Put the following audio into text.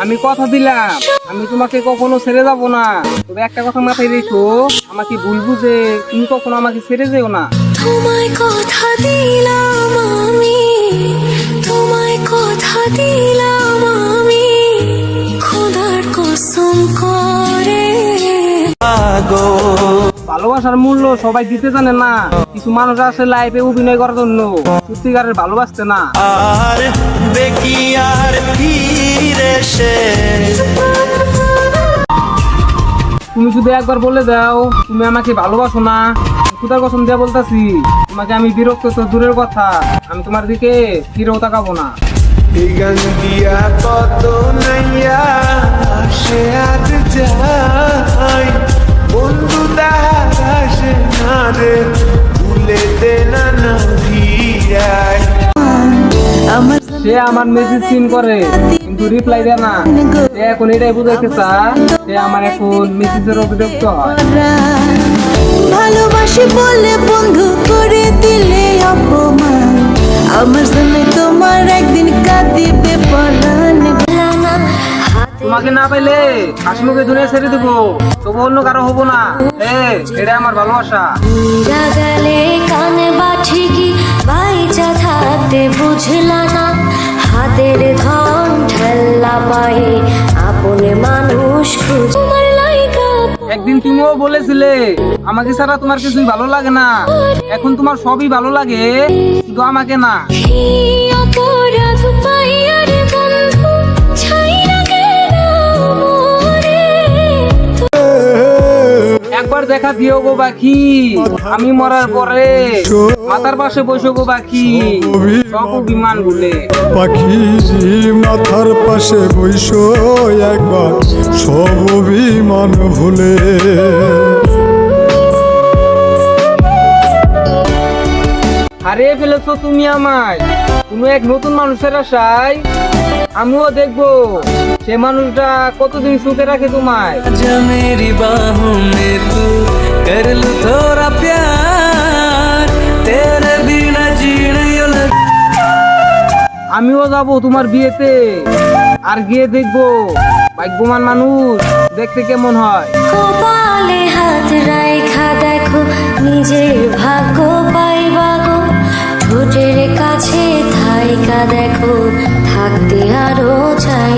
আমি কথা দিলাম আমি তোমাকে কখনো ছেড়ে যাব না, তবে একটা কথা মাথায় রেখো, আমাকে ভুল বুঝে তুমি কখনো আমাকে ছেড়ে যেও না। তোমায় কথা দিলাম আমি, তোমায় কথা দিলাম আমি, খোদার কসম করে। ভালোবাসার মূল্য সবাই দিতে জানে না, কিছু মানুষ আছে লাইফে অভিনয় করার জন্য, সত্যিকারের ভালোবাসতে না। আর বেকি আর ফিরে সে তুমি যদি একবার বলে দাও তুমি আমাকে ভালোবাসো না, খুদার কসম দিয়ে বলতাছি তোমাকে আমি বিরক্ত তো দূরের কথা, আমি তোমার দিকে ফিরেও তাকাবো না। গান দিয়া কত নাইয়া সে আজ যায় বন্ধু দাসে না রে ভুলে দে না নদীয়ায়। সে আমার মেসেজ সিন করে কিন্তু রিপ্লাই দেয় না, সে এখন এটাই বুঝাইতে চায় সে আমার এখন মেসেজের অবিরক্ত হয়। ভালোবাসি বলে বন্ধু করে দিলে অপমান, আমার জন্য তোমার একদিন কাঁদিবে পরাণ। তোমাকে না পাইলে হাসি মুখে দুনিয়া ছেড়ে দেবো, তবু অন্য কারো হবো না, এটা আমার ভালোবাসা। জাগালে কানে বাঠি কি বাইচা থাকতে বুঝলা না, হাতের ধন ঠেল্লা পায়ে আপনে মানুষ খুঁজ। তোমার লাইকা একদিন তুমিও বলেছিলে আমাকে ছাড়া তোমার কিছুই ভালো লাগে না, এখন তোমার সবই ভালো লাগে শুধু আমাকে না। কি অপরাধ পাইয়ার বন্ধু ছাইরা গেল মোরে। একবার দেখা দিও গো বাকি, আমি মরার পরে মাথার পাশে বসে গো বাকি, সব অভিমান ভুলে। পাখি মাথার পাশে বইস একবার সব অভিমান ভুলে। হারিয়ে ফেলেছো তুমি আমায় কোনো এক নতুন মানুষের আশায়, আমিও দেখবো সে মানুষটা কতদিন সুখে রাখে তোমায়। मेरी बाहों में तू कर लूं थोड़ा प्यार, तेरे बिना जीने लग। আমিও যাবো তোমার বিয়েতে, আর গিয়ে দেখবো ভাগ্যবান মানুষ দেখতে কেমন হয়। কপালে হাত রাইখা দেখো নিজের ভাগ্য পাইবা গো, ঠোঁটের কাছে থাইকা দেখো থাকতে আরো চাই।